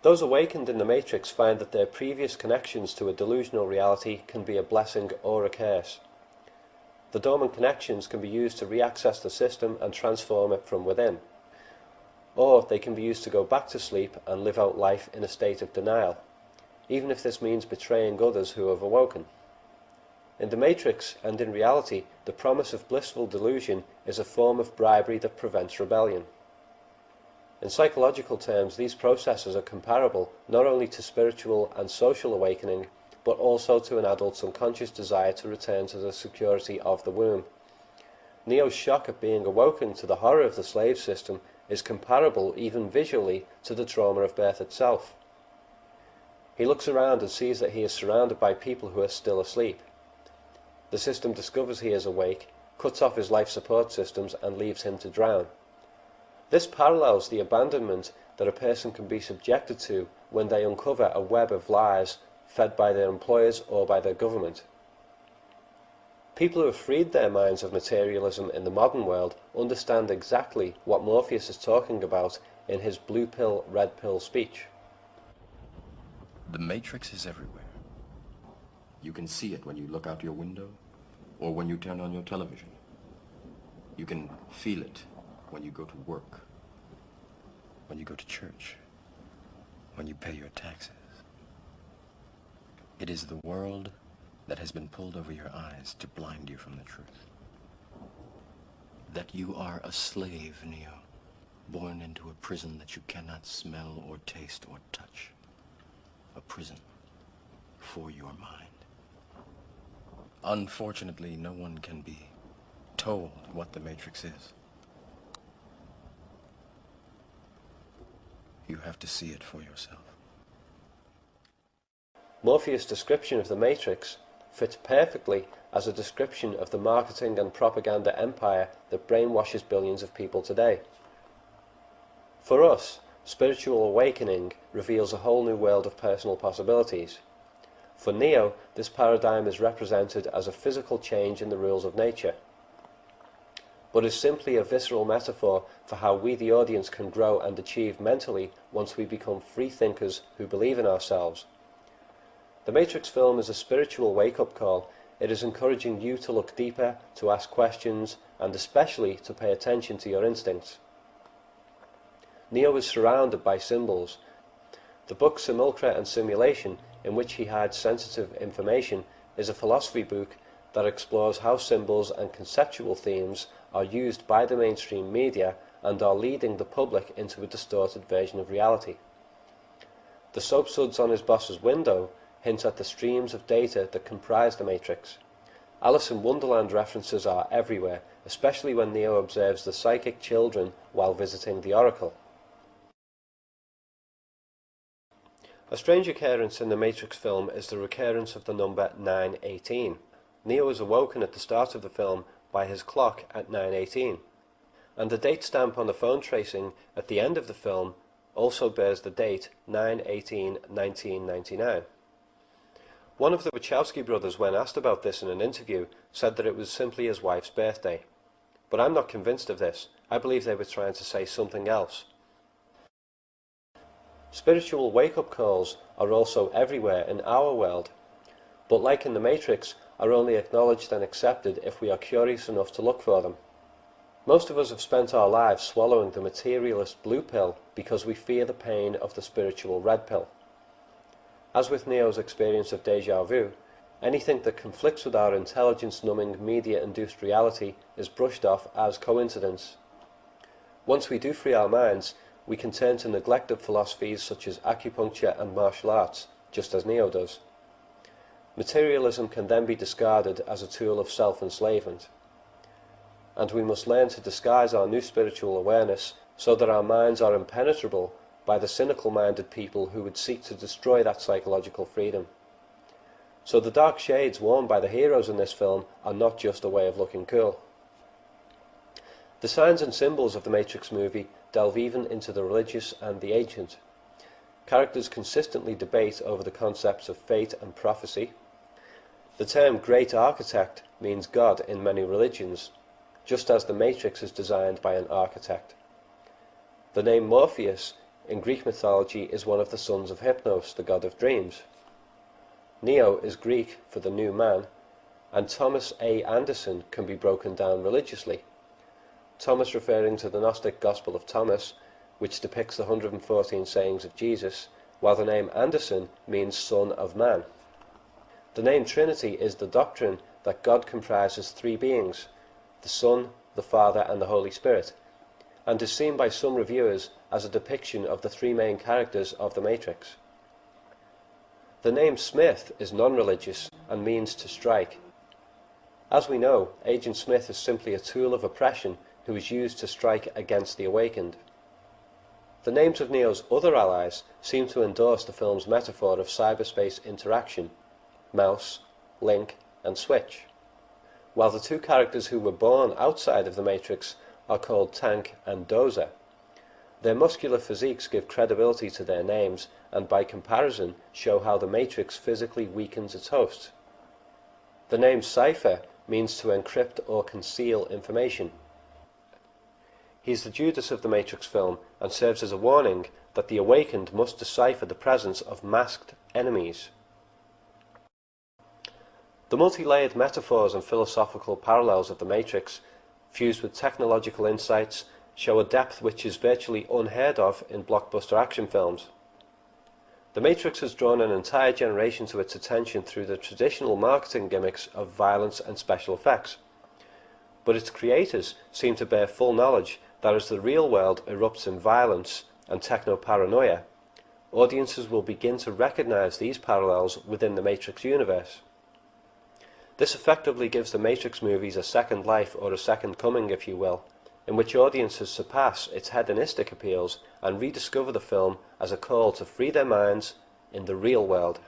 Those awakened in the Matrix find that their previous connections to a delusional reality can be a blessing or a curse. The dormant connections can be used to re-access the system and transform it from within, or they can be used to go back to sleep and live out life in a state of denial, even if this means betraying others who have awoken. In the Matrix and in reality, the promise of blissful delusion is a form of bribery that prevents rebellion. In psychological terms, these processes are comparable not only to spiritual and social awakening, but also to an adult's unconscious desire to return to the security of the womb. Neo's shock at being awoken to the horror of the slave system is comparable, even visually, to the trauma of birth itself. He looks around and sees that he is surrounded by people who are still asleep. The system discovers he is awake, cuts off his life support systems, and leaves him to drown. This parallels the abandonment that a person can be subjected to when they uncover a web of lies fed by their employers or by their government. People who have freed their minds of materialism in the modern world understand exactly what Morpheus is talking about in his blue pill, red pill speech. The Matrix is everywhere. You can see it when you look out your window or when you turn on your television. You can feel it when you go to work, when you go to church, when you pay your taxes. It is the world that has been pulled over your eyes to blind you from the truth. That you are a slave, Neo, born into a prison that you cannot smell or taste or touch. A prison for your mind. Unfortunately, no one can be told what the Matrix is. You have to see it for yourself. Morpheus' description of the Matrix fits perfectly as a description of the marketing and propaganda empire that brainwashes billions of people today. For us, spiritual awakening reveals a whole new world of personal possibilities. For Neo, this paradigm is represented as a physical change in the rules of nature, but is simply a visceral metaphor for how we, the audience, can grow and achieve mentally once we become free thinkers who believe in ourselves. The Matrix film is a spiritual wake-up call. It is encouraging you to look deeper, to ask questions, and especially to pay attention to your instincts. Neo is surrounded by symbols. The book Simulacra and Simulation, in which he hides sensitive information, is a philosophy book that explores how symbols and conceptual themes are used by the mainstream media and are leading the public into a distorted version of reality. The soap suds on his boss's window hint at the streams of data that comprise the Matrix. Alice in Wonderland references are everywhere, especially when Neo observes the psychic children while visiting the Oracle. A strange occurrence in the Matrix film is the recurrence of the number 918. Neo is awoken at the start of the film by his clock at 9:18, and the date stamp on the phone tracing at the end of the film also bears the date 9/18/1999. One of the Wachowski brothers, when asked about this in an interview, said that it was simply his wife's birthday. But I'm not convinced of this. I believe they were trying to say something else. Spiritual wake-up calls are also everywhere in our world, but like in the Matrix, are only acknowledged and accepted if we are curious enough to look for them. Most of us have spent our lives swallowing the materialist blue pill because we fear the pain of the spiritual red pill. As with Neo's experience of déjà vu, anything that conflicts with our intelligence-numbing media-induced reality is brushed off as coincidence. Once we do free our minds, we can turn to neglected philosophies such as acupuncture and martial arts, just as Neo does. Materialism can then be discarded as a tool of self-enslavement. And we must learn to disguise our new spiritual awareness so that our minds are impenetrable by the cynical-minded people who would seek to destroy that psychological freedom. So the dark shades worn by the heroes in this film are not just a way of looking cool. The signs and symbols of the Matrix movie delve even into the religious and the ancient. Characters consistently debate over the concepts of fate and prophecy. The term Great Architect means God in many religions, just as the Matrix is designed by an architect. The name Morpheus in Greek mythology is one of the sons of Hypnos, the god of dreams. Neo is Greek for the new man, and Thomas A. Anderson can be broken down religiously. Thomas referring to the Gnostic Gospel of Thomas, which depicts the 114 sayings of Jesus, while the name Anderson means Son of Man. The name Trinity is the doctrine that God comprises three beings, the Son, the Father, and the Holy Spirit, and is seen by some reviewers as a depiction of the three main characters of the Matrix. The name Smith is non-religious and means to strike. As we know, Agent Smith is simply a tool of oppression who is used to strike against the awakened. The names of Neo's other allies seem to endorse the film's metaphor of cyberspace interaction: Mouse, Link, and Switch, while the two characters who were born outside of the Matrix are called Tank and Dozer. Their muscular physiques give credibility to their names, and by comparison show how the Matrix physically weakens its host. The name Cypher means to encrypt or conceal information. He is the Judas of the Matrix film and serves as a warning that the awakened must decipher the presence of masked enemies. The multi-layered metaphors and philosophical parallels of the Matrix, fused with technological insights, show a depth which is virtually unheard of in blockbuster action films. The Matrix has drawn an entire generation to its attention through the traditional marketing gimmicks of violence and special effects. But its creators seem to bear full knowledge that as the real world erupts in violence and techno-paranoia, audiences will begin to recognize these parallels within the Matrix universe. This effectively gives the Matrix movies a second life, or a second coming if you will, in which audiences surpass its hedonistic appeals and rediscover the film as a call to free their minds in the real world.